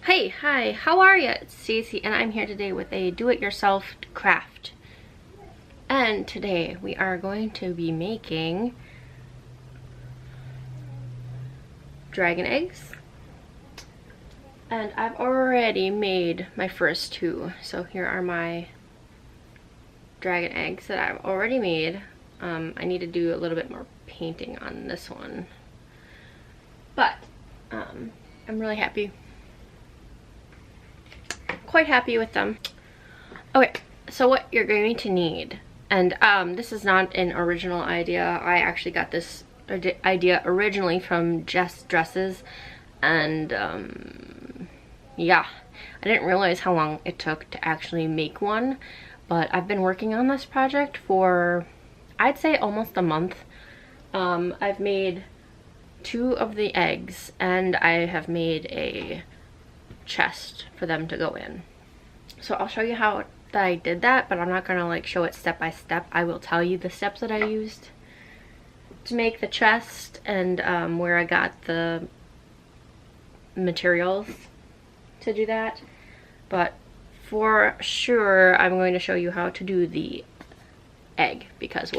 Hey, hi, how are you? It's Stacey and I'm here today with a do-it-yourself craft. And today we are going to be making dragon eggs. And I've already made my first two. So here are my dragon eggs that I've already made. I need to do a little bit more painting on this one. But I'm really happy. Quite happy with them. Okay, so what you're going to need, and this is not an original idea. I actually got this idea originally from Jess Dresses, and yeah, I didn't realize how long it took to actually make one, but I've been working on this project for, I'd say, almost a month. I've made 2 of the eggs, and I have made a chest for them to go in. So I'll show you how that I did that, but I'm not gonna like show it step by step. I will tell you the steps that I used to make the chest and where I got the materials to do that. But for sure I'm going to show you how to do the egg, because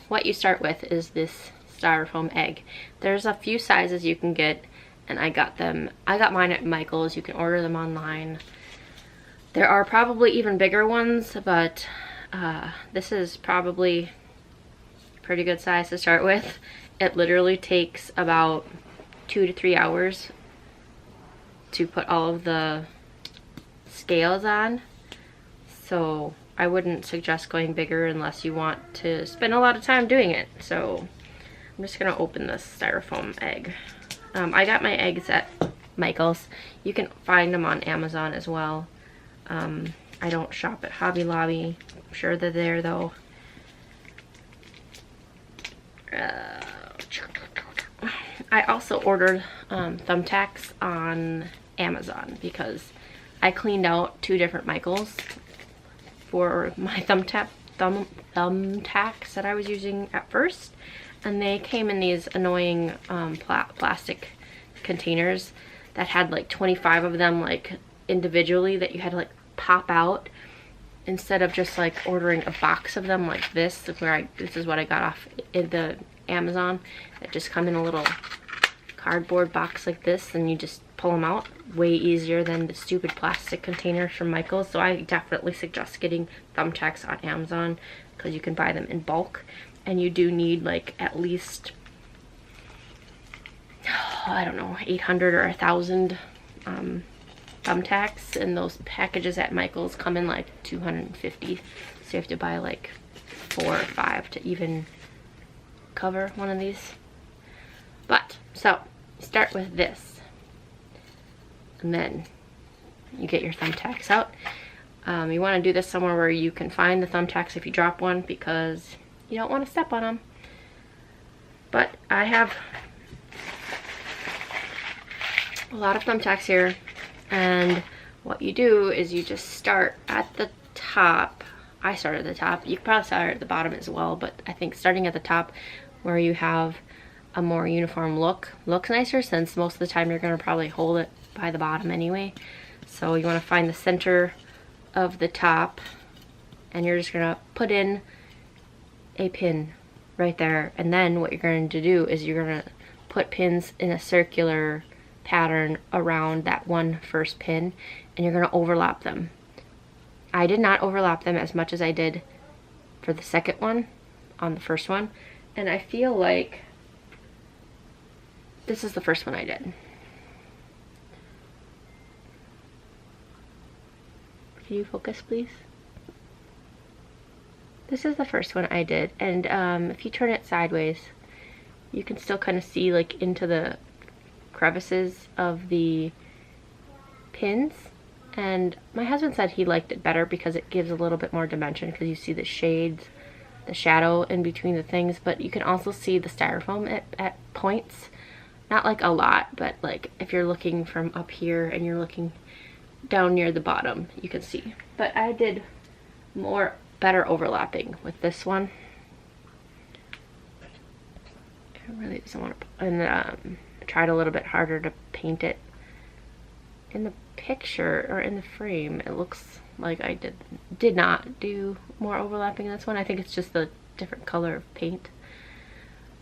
what you start with is this styrofoam egg. There's a few sizes you can get, and I got mine at Michael's. You can order them online. There are probably even bigger ones, but this is probably a pretty good size to start with. It literally takes about 2 to 3 hours to put all of the scales on. So I wouldn't suggest going bigger unless you want to spend a lot of time doing it. So I'm just gonna open this styrofoam egg. I got my eggs at Michael's. You can find them on Amazon as well. I don't shop at Hobby Lobby. I'm sure they're there though. I also ordered thumbtacks on Amazon because I cleaned out 2 different Michaels for my thumbtacks that I was using at first, and they came in these annoying plastic containers that had like 25 of them like individually that you had to like pop out, instead of just like ordering a box of them like this, this is what I got off in the Amazon, that just come in a little cardboard box like this, and you just pull them out. Way easier than the stupid plastic containers from Michael's. So I definitely suggest getting thumbtacks on Amazon because you can buy them in bulk, and you do need like at least, I don't know, 800 or 1,000 thumbtacks, and those packages at Michael's come in like 250, so you have to buy like 4 or 5 to even cover one of these. But so start with this, and then you get your thumbtacks out. You want to do this somewhere where you can find the thumbtacks if you drop one, because you don't want to step on them. But I have a lot of thumbtacks here, and what you do is you just start at the top. I started at the top. You could probably start at the bottom as well, but I think starting at the top where you have a more uniform look looks nicer, since most of the time you're going to probably hold it by the bottom anyway. So you want to find the center of the top, and you're just going to put in a pin right there, and then what you're going to do is you're going to put pins in a circular pattern around that one first pin, and you're going to overlap them. I did not overlap them as much as I did for the second one on the first one, and I feel like this is the first one I did. Can you focus, please? This is the first one I did, and if you turn it sideways, you can still kind of see like into the crevices of the pins, and my husband said he liked it better because it gives a little bit more dimension, because you see the shades, the shadow in between the things, but you can also see the styrofoam at points. Not like a lot, but like if you're looking from up here and you're looking down near the bottom, you can see. But I did better overlapping with this one. I really doesn't want to, and tried a little bit harder to paint it in the picture or in the frame, it looks like I did not do more overlapping in this one. I think it's just the different color of paint.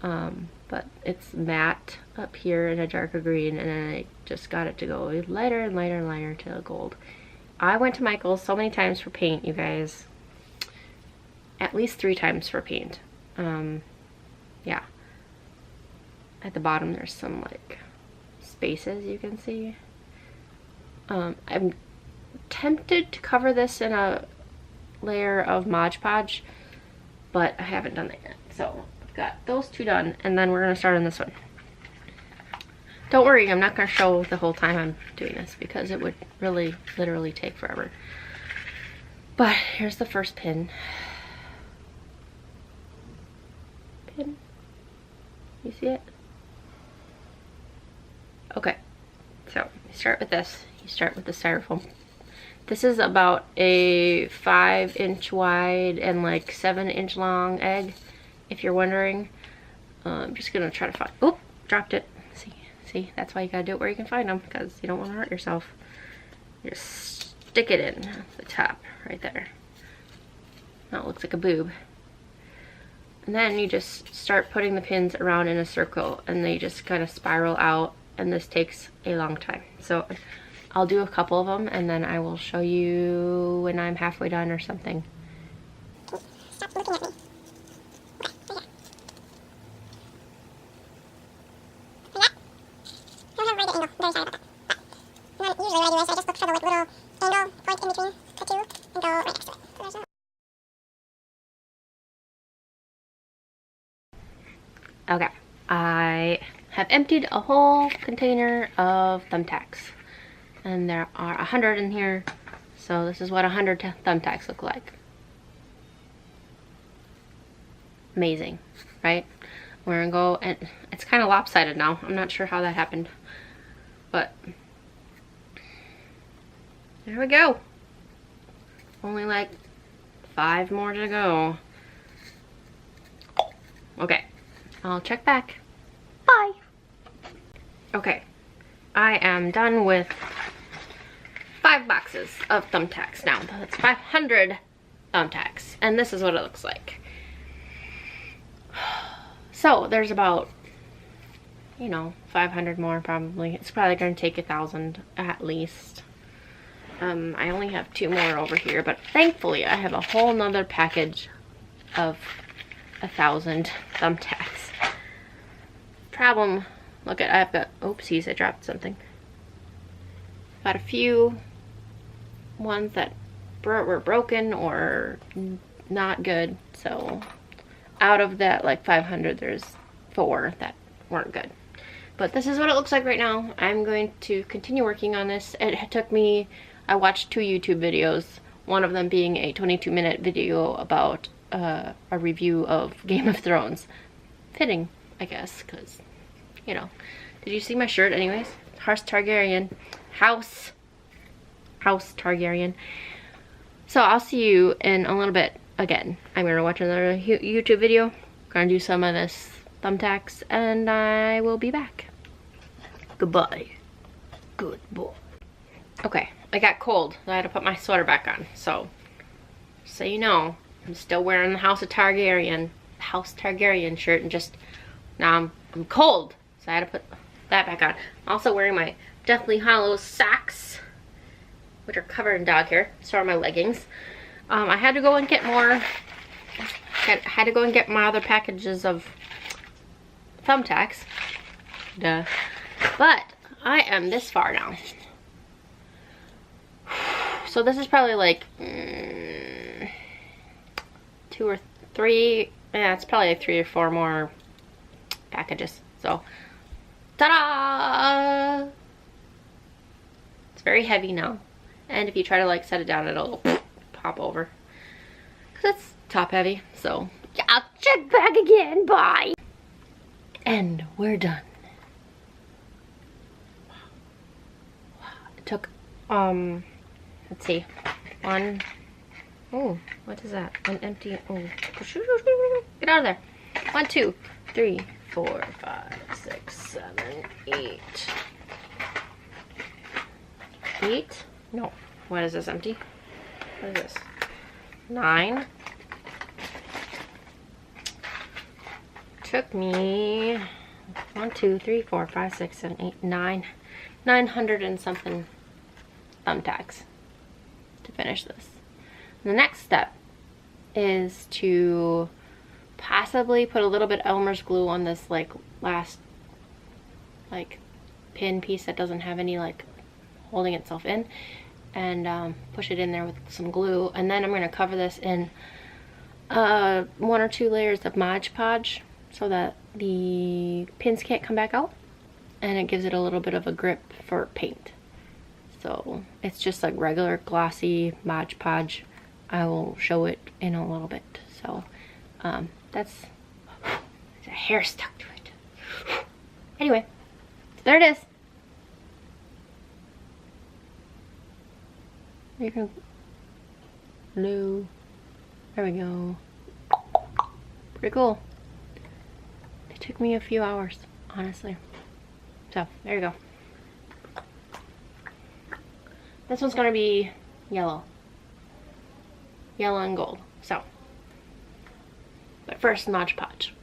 But it's matte up here in a darker green, and then I just got it to go lighter and lighter and lighter to gold. I went to Michael's so many times for paint, you guys. At least 3 times for paint. Yeah. At the bottom there's some like spaces you can see. I'm tempted to cover this in a layer of Mod Podge, but I haven't done that yet. So I've got those 2 done, and then we're gonna start on this one. Don't worry, I'm not gonna show the whole time I'm doing this because it would really literally take forever. But here's the first pin. You see it? Okay, so you start with this. You start with the styrofoam. This is about a 5-inch wide and like 7-inch long egg, if you're wondering. I'm just gonna try to find. Oop, dropped it. See, that's why you gotta do it where you can find them, because you don't want to hurt yourself. You just stick it in the top right there. Now it looks like a boob. And then you just start putting the pins around in a circle, and they just kind of spiral out, and this takes a long time. So I'll do a couple of them, and then I will show you when I'm halfway done or something. Stop looking at me. Okay. I don't have a right angle. I'm very sorry about that. But usually what I do is I just look for the like, little angle point in between the 2 and go right next to it. So there's no. Okay, I have emptied a whole container of thumbtacks, and there are 100 in here, so this is what 100 thumbtacks look like. Amazing, right? We're gonna go, and it's kind of lopsided now. I'm not sure how that happened, but there we go. Only like 5 more to go. Okay. I'll check back. Bye. Okay, I am done with 5 boxes of thumbtacks now. That's 500 thumbtacks, and this is what it looks like. So there's about, you know, 500 more probably. It's probably gonna take 1,000 at least. I only have 2 more over here, but thankfully I have a whole nother package of 1,000 thumbtacks. Problem, look at, I've got, oopsies, I dropped something. Got a few ones that were broken or not good, so out of that like 500, there's 4 that weren't good. But this is what it looks like right now. I'm going to continue working on this. It took me, I watched 2 YouTube videos, one of them being a 22-minute video about a review of Game of Thrones. Fitting, I guess, because, you know. Did you see my shirt anyways? House Targaryen. House Targaryen. So I'll see you in a little bit again. I'm going to watch another YouTube video. Gonna do some of this thumbtacks, and I will be back. Goodbye. Good boy. Okay, I got cold. I had to put my sweater back on. So you know, I'm still wearing the House Targaryen shirt, and just now I'm cold, so I had to put that back on. I'm also wearing my Deathly Hallows socks, which are covered in dog hair. So are my leggings. I had to go and get more. Had to go and get my other packages of thumbtacks. Duh. But I am this far now. So this is probably like 2 or 3. Yeah, it's probably like 3 or 4 more packages. So, ta-da! It's very heavy now. And if you try to like set it down, it'll pop over. Because it's top heavy. So, yeah, I'll check back again. Bye! And we're done. It took, let's see. Oh, what is that? An empty, oh. Get out of there. 1, 2, 3, 4, 5, 6, 7, 8. 8. No, what is this, empty? What is this? 9. Took me 1, 2, 3, 4, 5, 6, 7, 8, 9. 900 and something thumbtacks to finish this. The next step is to possibly put a little bit Elmer's glue on this like last like pin piece that doesn't have any like holding itself in, and push it in there with some glue, and then I'm going to cover this in 1 or 2 layers of Mod Podge so that the pins can't come back out, and it gives it a little bit of a grip for paint. So it's just like regular glossy Mod Podge. I will show it in a little bit. So there's a hair stuck to it. Anyway, so there it is. You can blue. There we go. Pretty cool. It took me a few hours, honestly. So there you go. This one's gonna be yellow. Yellow and gold. So, but first, Mod Podge.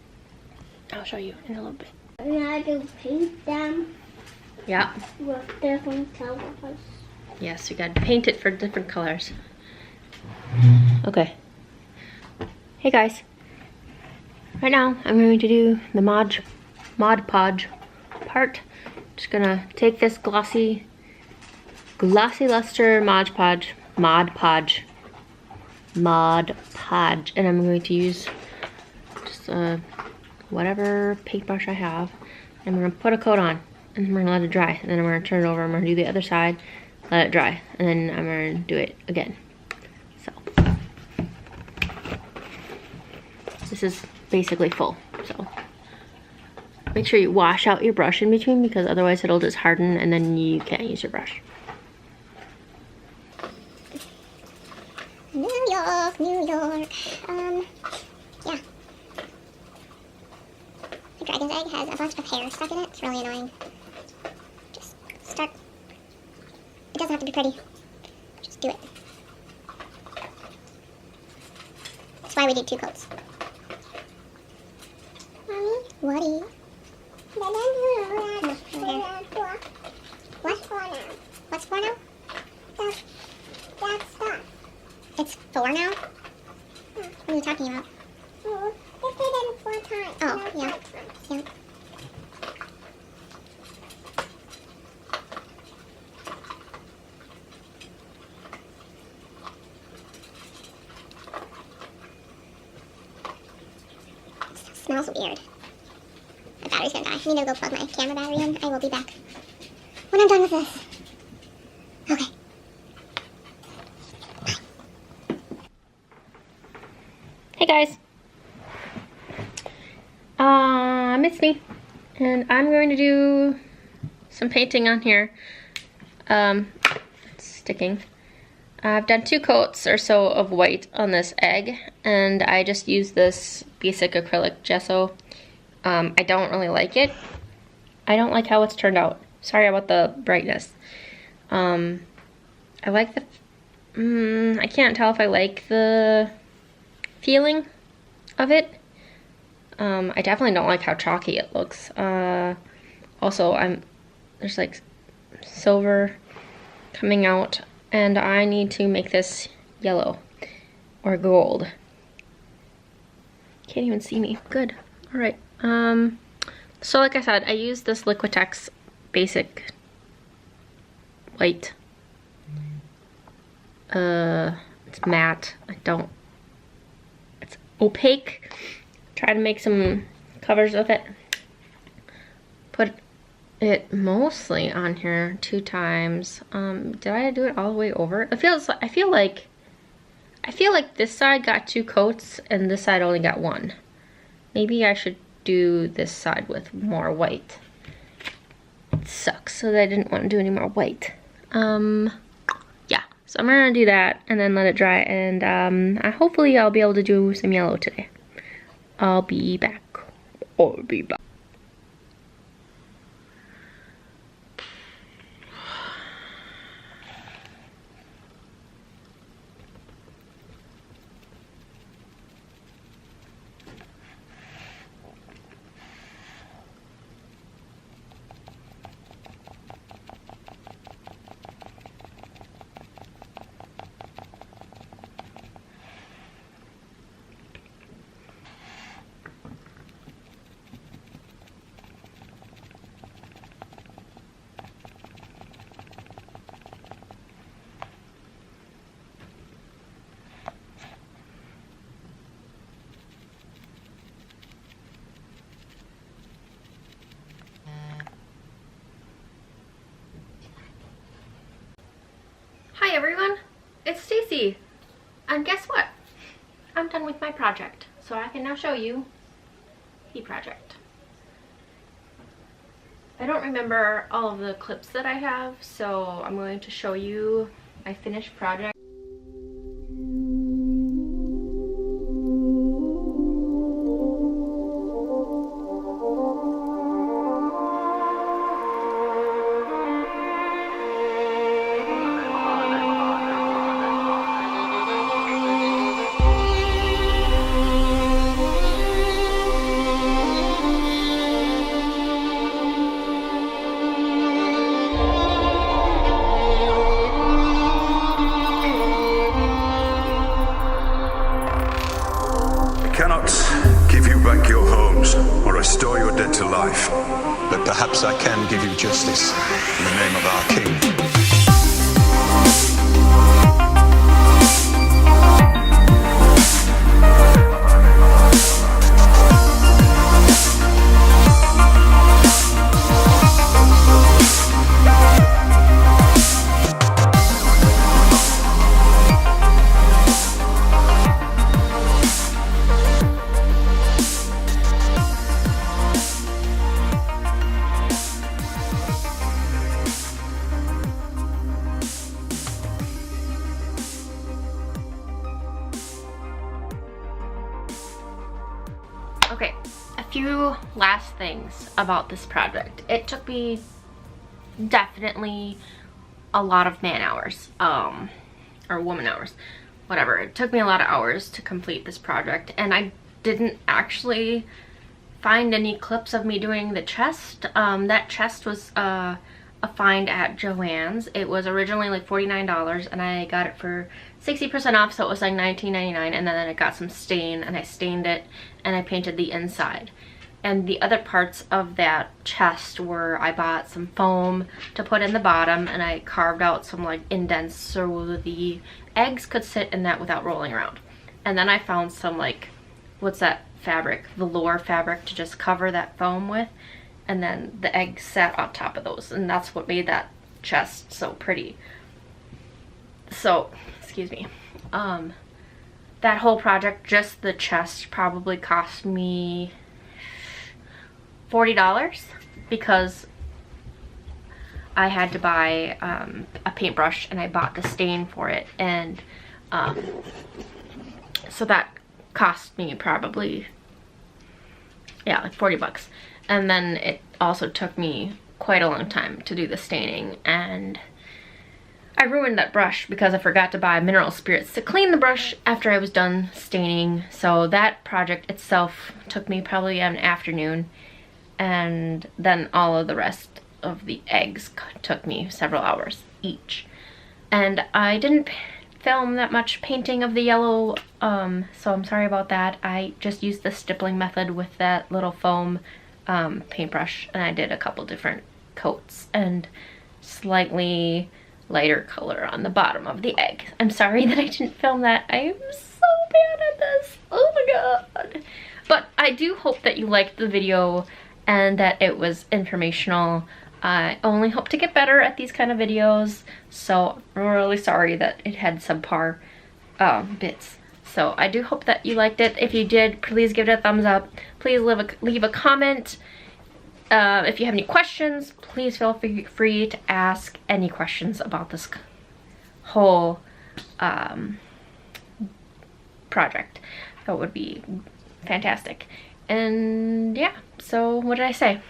I'll show you in a little bit. Now I can paint them Yeah. with different colors. Yes, you gotta paint it for different colors. Okay. Hey guys. Right now, I'm going to do the Mod Podge part. Just gonna take this glossy luster Mod Podge, and I'm going to use just whatever paintbrush I have. And we're gonna put a coat on, and then we're gonna let it dry. And then I'm gonna turn it over. I'm gonna do the other side, let it dry, and then I'm gonna do it again. So this is basically full. So make sure you wash out your brush in between, because otherwise it'll just harden, and then you can't use your brush. New York, New York. Yeah. The dragon's egg has a bunch of hair stuck in it. It's really annoying. Just start. It doesn't have to be pretty. Just do it. That's why we did 2 coats. Mommy? What? What? What's 4 now? That's stuff. It's 4 now? What are you talking about? Oh, this did 4 times. Oh, yeah. Yeah. It smells weird. My battery's gonna die. I need to go plug my camera battery in. I will be back when I'm done with this. Okay. Hey guys, it's me, and I'm going to do some painting on here. It's sticking. I've done 2 coats or so of white on this egg, and I just used this basic acrylic gesso. I don't really like it. I don't like how it's turned out. Sorry about the brightness. I like the, I can't tell if I like the feeling of it. I definitely don't like how chalky it looks. Also, there's like silver coming out, and I need to make this yellow or gold. Can't even see me. Good. All right. So like I said, I used this Liquitex basic white. It's matte. It's opaque. Try to make some covers with it. Put it mostly on here 2 times. Did I do it all the way over? I feel like this side got 2 coats and this side only got 1. Maybe I should do this side with more white. It sucks, so I didn't want to do any more white. Yeah, so I'm gonna do that and then let it dry, and hopefully I'll be able to do some yellow today. I'll be back. Yay! And guess what? I'm done with my project, so I can now show you the project. I don't remember all of the clips that I have, so I'm going to show you my finished project. Restore your dead to life, but perhaps I can give you justice in the name of our king. Okay, a few last things about this project. It took me definitely a lot of man hours, or woman hours, whatever. It took me a lot of hours to complete this project, and I didn't actually find any clips of me doing the chest. That chest was a find at Joann's. It was originally like $49 and I got it for 60% off, so it was like $19.99, and then I got some stain and I stained it and I painted the inside. And the other parts of that chest were, I bought some foam to put in the bottom and I carved out some like indents so the eggs could sit in that without rolling around. And then I found some like, what's that fabric, velour fabric to just cover that foam with, and then the eggs sat on top of those, and that's what made that chest so pretty. So, excuse me, that whole project, just the chest, probably cost me $40 because I had to buy a paintbrush and I bought the stain for it, and so that cost me probably, yeah, like 40 bucks. And then it also took me quite a long time to do the staining, and I ruined that brush because I forgot to buy mineral spirits to clean the brush after I was done staining. So that project itself took me probably an afternoon, and then all of the rest of the eggs took me several hours each. And I didn't film that much painting of the yellow, so I'm sorry about that. I just used the stippling method with that little foam paintbrush, and I did a couple different coats and slightly lighter color on the bottom of the egg. I'm sorry that I didn't film that. I am so bad at this. Oh my god. But I do hope that you liked the video and that it was informational. I only hope to get better at these kind of videos, so I'm really sorry that it had subpar bits. So I do hope that you liked it. If you did, please give it a thumbs up. Please leave a comment. If you have any questions, please feel free to ask any questions about this whole project. That would be fantastic. And yeah, so what did I say?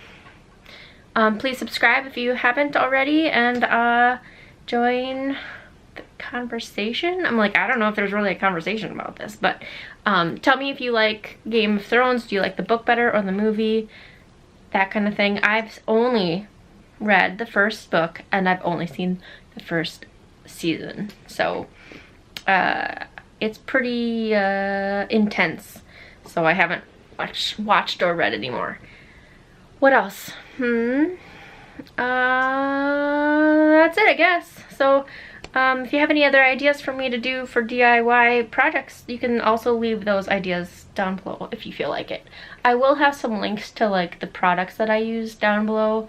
Please subscribe if you haven't already, and join the conversation. I'm like, I don't know if there's really a conversation about this, but tell me if you like Game of Thrones. Do you like the book better or the movie? That kind of thing. I've only read the first book and I've only seen the first season, so it's pretty intense, so I haven't watched or read anymore. What else? That's it, I guess. So if you have any other ideas for me to do for DIY projects, you can also leave those ideas down below if you feel like it. I will have some links to like the products that I use down below.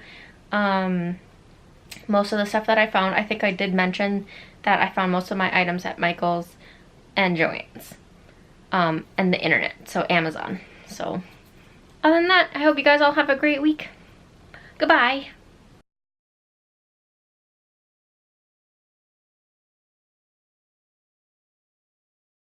Most of the stuff that I found, I think I did mention that I found most of my items at Michael's. and Joann's. And the internet, so Amazon. So other than that, I hope you guys all have a great week. Goodbye.